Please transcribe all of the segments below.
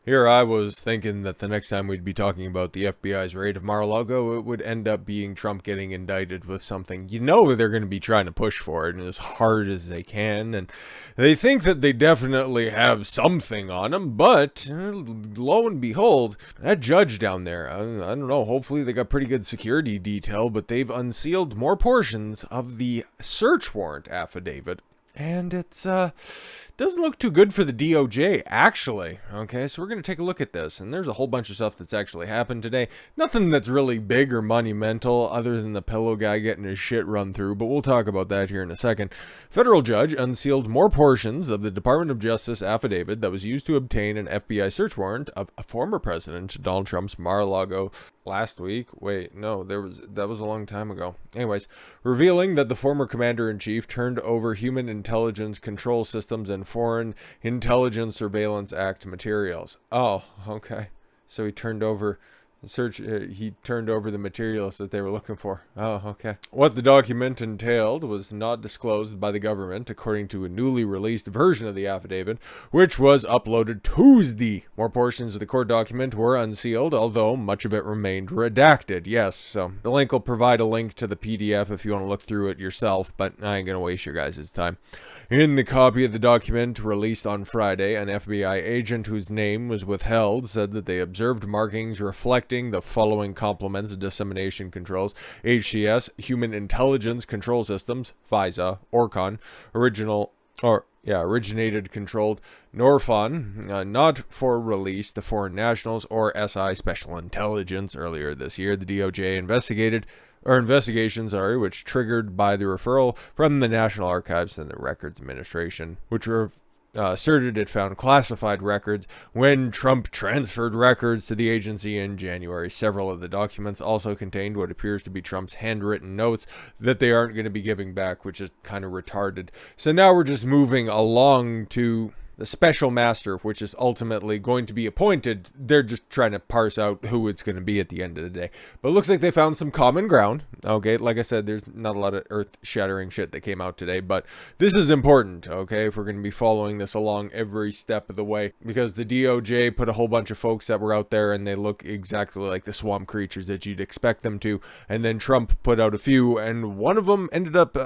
Here I was thinking that the next time we'd be talking about the FBI's raid of Mar-a-Lago, it would end up being Trump getting indicted with something. You know they're going to be trying to push for it and as hard as they can, and they think that they definitely have something on him, but lo and behold, that judge down there, I don't know, hopefully they got pretty good security detail, but they've unsealed more portions of the search warrant affidavit. And it's, doesn't look too good for the DOJ, actually. Okay, so we're going to take a look at this. And there's a whole bunch of stuff that's actually happened today. Nothing that's really big or monumental other than the pillow guy getting his shit run through, but we'll talk about that here in a second. Federal judge unsealed more portions of the Department of Justice affidavit that was used to obtain an FBI search warrant of former President Donald Trump's Mar-a-Lago last week. Wait, no, that was a long time ago. Anyways, revealing that the former commander-in-chief turned over human intelligence control systems and Foreign Intelligence Surveillance Act materials. Oh, okay. So he turned over the materials that they were looking for. Oh, okay. What the document entailed was not disclosed by the government, according to a newly released version of the affidavit, which was uploaded Tuesday. More portions of the court document were unsealed, although much of it remained redacted. Yes, so the link will provide a link to the PDF if you want to look through it yourself, but I ain't gonna waste your guys' time. In the copy of the document released on Friday, an FBI agent whose name was withheld said that they observed markings reflecting the following complements of dissemination controls: HCS, Human Intelligence Control Systems, FISA, ORCON, originated controlled, NORFON, not for release to foreign nationals, or SI, Special Intelligence. Earlier this year, the DOJ investigations, which triggered by the referral from the National Archives and the Records Administration, which were asserted it found classified records when Trump transferred records to the agency in January. Several of the documents also contained what appears to be Trump's handwritten notes that they aren't going to be giving back, which is kind of retarded. So now we're just moving along to the special master, which is ultimately going to be appointed. They're just trying to parse out who it's going to be at the end of the day. But it looks like they found some common ground. Okay, like I said, there's not a lot of earth-shattering shit that came out today, but this is important, okay, if we're going to be following this along every step of the way, because the DOJ put a whole bunch of folks that were out there, and they look exactly like the swamp creatures that you'd expect them to, and then Trump put out a few, and one of them ended up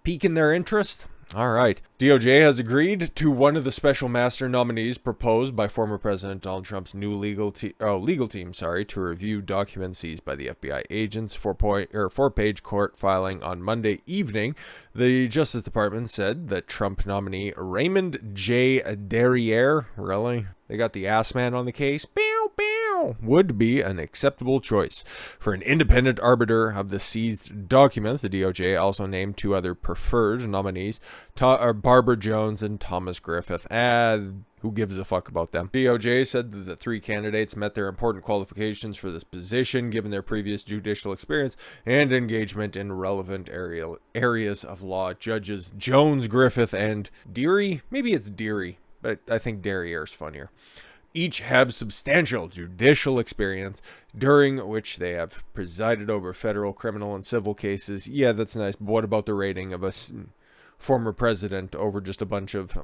piquing their interest. All right. DOJ has agreed to one of the special master nominees proposed by former President Donald Trump's new legal team to review documents seized by the FBI agents. Four-page court filing on Monday evening. The Justice Department said that Trump nominee Raymond J. Derriere, really? They got the ass man on the case? Would be an acceptable choice for an independent arbiter of the seized documents. The DOJ also named two other preferred nominees, Barbara Jones and Thomas Griffith. Who gives a fuck about them? DOJ said that the three candidates met their important qualifications for this position, given their previous judicial experience and engagement in relevant areas of law. Judges Jones, Griffith, and Deary? Maybe it's Deary, but I think Derriere's funnier. Each have substantial judicial experience, during which they have presided over federal, criminal, and civil cases. Yeah, that's nice, but what about the rating of a former president over just a bunch of,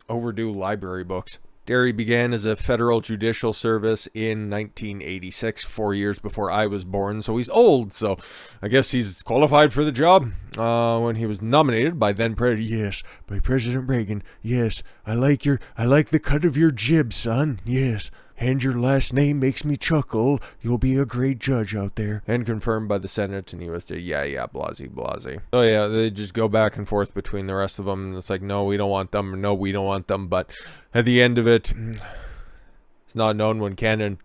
overdue library books? Derry began as a federal judicial service in 1986, 4 years before I was born, so he's old, so I guess he's qualified for the job. When he was nominated by by President Reagan. Yes, I like the cut of your jib, son. Yes. And your last name makes me chuckle. You'll be a great judge out there. And confirmed by the Senate, and he was blase. So yeah, they just go back and forth between the rest of them. And it's like, no, we don't want them, or no, we don't want them. But at the end of it, it's not known when Cannon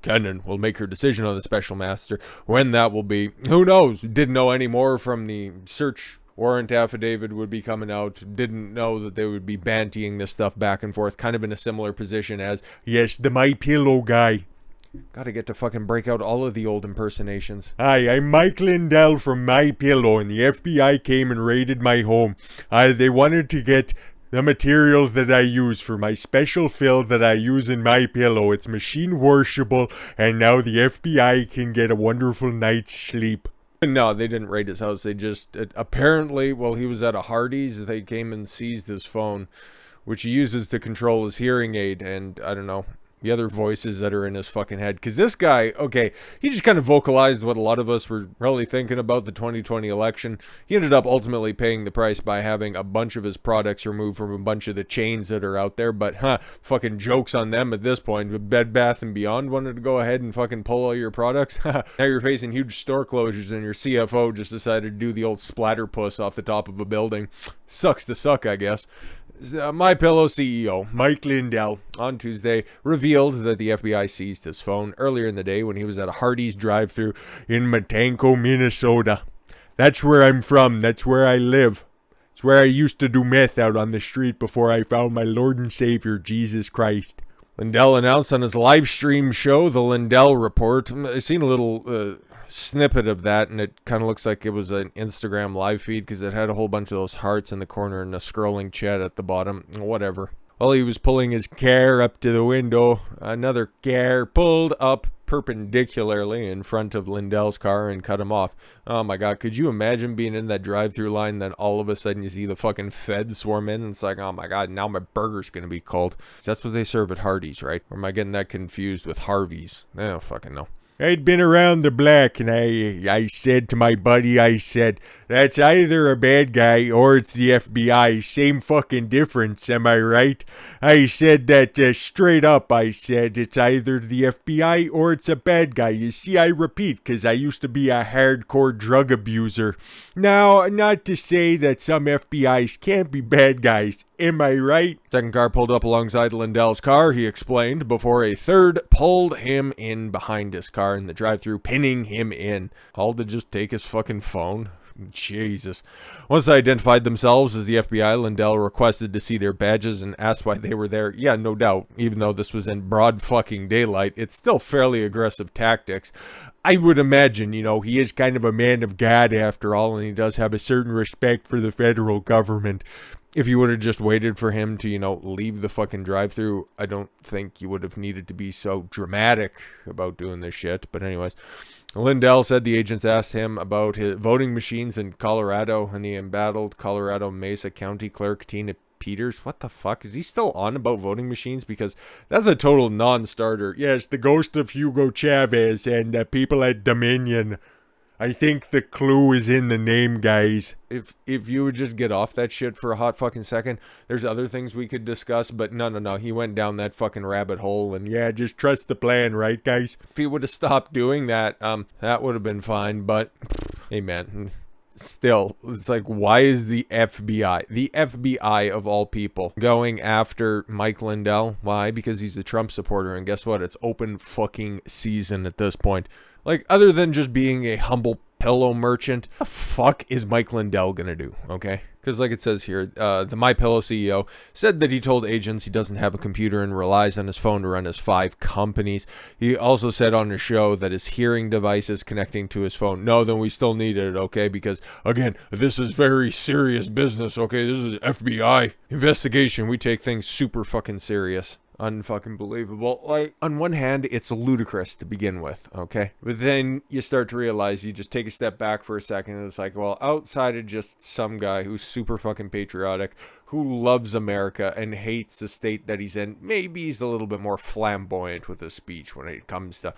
will make her decision on the special master. When that will be, who knows? Didn't know any more from the search warrant affidavit would be coming out. Didn't know that they would be bantying this stuff back and forth, kind of in a similar position as, yes, the MyPillow guy. Gotta get to fucking break out all of the old impersonations. Hi, I'm Mike Lindell from MyPillow, and the FBI came and raided my home. They wanted to get the materials that I use for my special fill that I use in MyPillow. It's machine washable, and now the FBI can get a wonderful night's sleep. No, they didn't raid his house. They just, apparently, while he was at a Hardee's, they came and seized his phone, which he uses to control his hearing aid. And I don't know, the other voices that are in his fucking head. Because this guy, okay, he just kind of vocalized what a lot of us were really thinking about the 2020 election. He ended up ultimately paying the price by having a bunch of his products removed from a bunch of the chains that are out there. But, fucking jokes on them at this point. Bed Bath & Beyond wanted to go ahead and fucking pull all your products. Now you're facing huge store closures and your CFO just decided to do the old splatter puss off the top of a building. Sucks to suck, I guess. MyPillow CEO Mike Lindell on Tuesday revealed that the FBI seized his phone earlier in the day when he was at a Hardee's drive-thru in Matanko, Minnesota. That's where I'm from. That's where I live. It's where I used to do meth out on the street before I found my Lord and Savior, Jesus Christ. Lindell announced on his live stream show, The Lindell Report. I've seen a little snippet of that, and it kind of looks like it was an Instagram live feed because it had a whole bunch of those hearts in the corner and a scrolling chat at the bottom. Whatever. While he was pulling his car up to the window, another car pulled up perpendicularly in front of Lindell's car and cut him off. Oh my god, could you imagine being in that drive-through line, then all of a sudden you see the fucking feds swarm in, and it's like, oh my god, now my burger's gonna be cold. That's what they serve at Hardee's, right? Or am I getting that confused with Harvey's? I don't fucking know. I'd been around the block, and I said to my buddy, I said, that's either a bad guy or it's the FBI. Same fucking difference, am I right? I said that straight up. I said it's either the FBI or it's a bad guy. You see, I repeat, because I used to be a hardcore drug abuser. Now, not to say that some FBIs can't be bad guys. Am I right? Second car pulled up alongside Lindell's car, he explained, before a third pulled him in behind his car in the drive-thru, pinning him in. All to just take his fucking phone. Jesus. Once they identified themselves as the FBI, Lindell requested to see their badges and asked why they were there. Yeah, no doubt. Even though this was in broad fucking daylight, it's still fairly aggressive tactics. I would imagine, he is kind of a man of God after all, and he does have a certain respect for the federal government. If you would have just waited for him to, leave the fucking drive-thru, I don't think you would have needed to be so dramatic about doing this shit. But anyways, Lindell said the agents asked him about his voting machines in Colorado and the embattled Colorado Mesa County Clerk Tina Peters. What the fuck? Is he still on about voting machines? Because that's a total non-starter. Yes, the ghost of Hugo Chavez and the people at Dominion. I think the clue is in the name, guys. If you would just get off that shit for a hot fucking second, there's other things we could discuss, but no. He went down that fucking rabbit hole, and yeah, just trust the plan, right, guys? If he would have stopped doing that, that would have been fine, but, hey, man, still, it's like, why is the FBI of all people, going after Mike Lindell? Why? Because he's a Trump supporter, and guess what? It's open fucking season at this point. Like, other than just being a humble pillow merchant, what the fuck is Mike Lindell gonna do, okay? Because like it says here, the MyPillow CEO said that he told agents he doesn't have a computer and relies on his phone to run his 5 companies. He also said on his show that his hearing device is connecting to his phone. No, then we still need it, okay? Because, again, this is very serious business, okay? This is FBI investigation. We take things super fucking serious. Unfucking believable. Like, on one hand, it's ludicrous to begin with, okay? But then you start to realize, you just take a step back for a second, and it's like, well, outside of just some guy who's super fucking patriotic, who loves America and hates the state that he's in, maybe he's a little bit more flamboyant with his speech when it comes to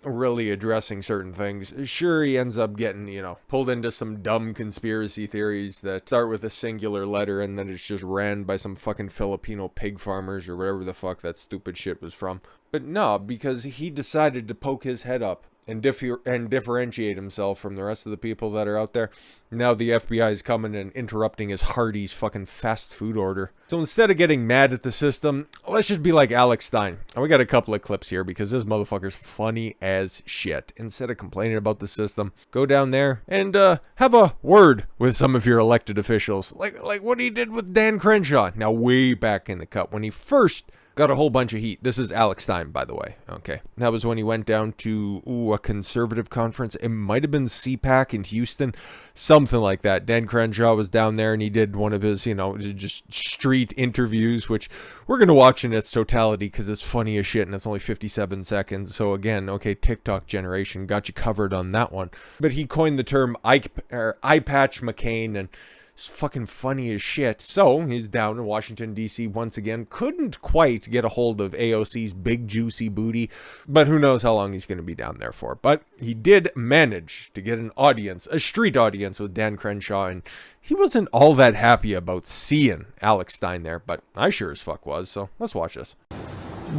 really addressing certain things. Sure, he ends up getting, pulled into some dumb conspiracy theories that start with a singular letter and then it's just ran by some fucking Filipino pig farmers or whatever the fuck that stupid shit was from. But no, because he decided to poke his head up and differentiate himself from the rest of the people that are out there. Now the FBI is coming and interrupting his Hardee's fucking fast food order. So instead of getting mad at the system, let's just be like Alex Stein. And we got a couple of clips here because this motherfucker's funny as shit. Instead of complaining about the system, go down there and have a word with some of your elected officials. Like what he did with Dan Crenshaw. Now way back in the cut when he first got a whole bunch of heat. This is Alex Stein, by the way. Okay. That was when he went down to a conservative conference. It might have been CPAC in Houston. Something like that. Dan Crenshaw was down there and he did one of his, just street interviews, which we're going to watch in its totality because it's funny as shit and it's only 57 seconds. So again, okay, TikTok generation got you covered on that one. But he coined the term Eyepatch McCain and It's fucking funny as shit. So he's down in Washington, D.C. once again. Couldn't quite get a hold of AOC's big juicy booty, but who knows how long he's going to be down there for. But he did manage to get an audience, a street audience with Dan Crenshaw, and he wasn't all that happy about seeing Alex Stein there, but I sure as fuck was. So let's watch this.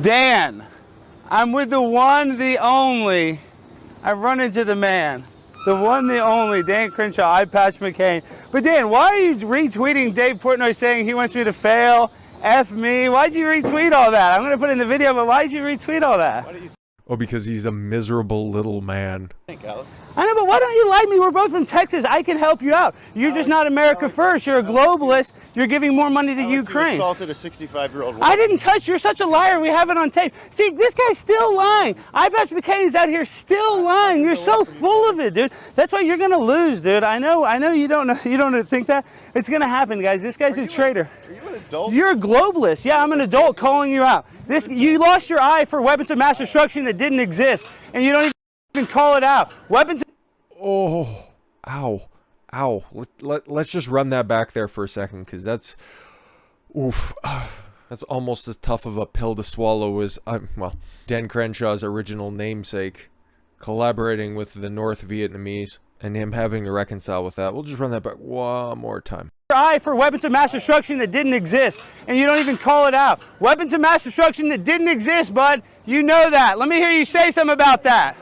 Dan, I'm with the one, the only. I've run into the man. The one, the only, Dan Crenshaw, Eyepatch McCain. But Dan, why are you retweeting Dave Portnoy saying he wants me to fail? F me. Why'd you retweet all that? I'm going to put it in the video, but why'd you retweet all that? Oh, because he's a miserable little man. Thank Alex. I know, but why don't you like me? We're both from Texas. I can help you out. You're just not America first. You're a globalist. You're giving more money to Ukraine. You assaulted a 65-year-old woman. I didn't touch you. You're such a liar. We have it on tape. See, this guy's still lying. Eyepatch McCain's out here still lying. You're so full of it, dude. That's why you're gonna lose, dude. I know you don't know. You don't think that. It's gonna happen, guys. This guy's a traitor. Are you an adult? You're a globalist. Yeah, I'm an adult calling you out. You lost your eye for weapons of mass destruction that didn't exist, and you don't even call it out. Weapons. Oh, ow, ow. Let's just run that back there for a second, because that's, oof, that's almost as tough of a pill to swallow as, well, Dan Crenshaw's original namesake collaborating with the North Vietnamese and him having to reconcile with that. We'll just run that back one more time. Your eye for weapons of mass destruction that didn't exist, and you don't even call it out. Weapons of mass destruction that didn't exist, bud. You know that. Let me hear you say something about that.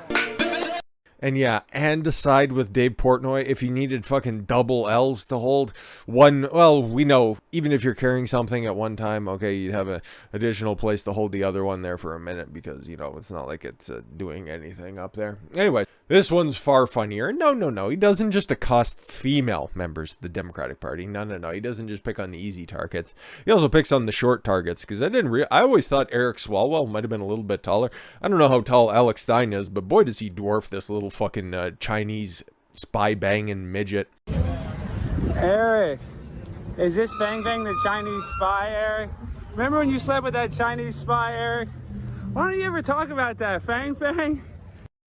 And yeah, and decide with Dave Portnoy if he needed fucking double L's to hold one. Well, we know even if you're carrying something at one time, okay, you'd have an additional place to hold the other one there for a minute because, you know, it's not like it's doing anything up there. Anyway, this one's far funnier. No. He doesn't just accost female members of the Democratic Party. No. He doesn't just pick on the easy targets. He also picks on the short targets because I always thought Eric Swalwell might have been a little bit taller. I don't know how tall Alex Stein is, but boy, does he dwarf this little fucking Chinese spy banging midget. Eric, is this Feng Feng the Chinese spy, Eric? Remember when you slept with that Chinese spy, Eric? Why don't you ever talk about that, Feng Feng?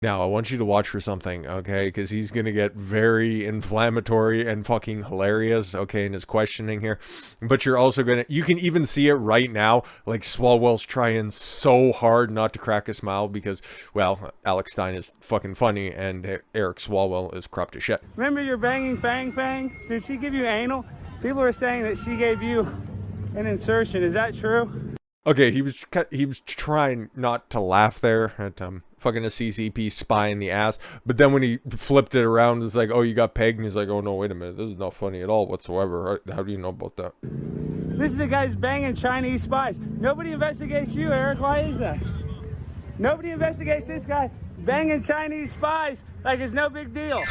Now, I want you to watch for something, okay? Because he's going to get very inflammatory and fucking hilarious, okay, in his questioning here. But you're also going to... You can even see it right now. Like, Swalwell's trying so hard not to crack a smile because, well, Alex Stein is fucking funny and Eric Swalwell is corrupt as shit. Remember you're banging Feng Feng? Did she give you anal? People are saying that she gave you an insertion. Is that true? Okay, he was trying not to laugh there at fucking a CCP spy in the ass, but then when he flipped it around, it's like, oh, you got pegged, and he's like, oh no, wait a minute, this is not funny at all whatsoever. How do you know about that? This is the guy's banging Chinese spies. Nobody investigates you, Eric. Why is that? Nobody investigates this guy banging Chinese spies like it's no big deal.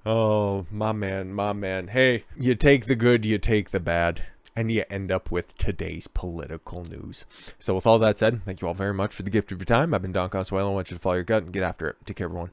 Oh, my man. Hey, you take the good, you take the bad. And you end up with today's political news. So with all that said, thank you all very much for the gift of your time. I've been Don Swalwell. I want you to follow your gut and get after it. Take care, everyone.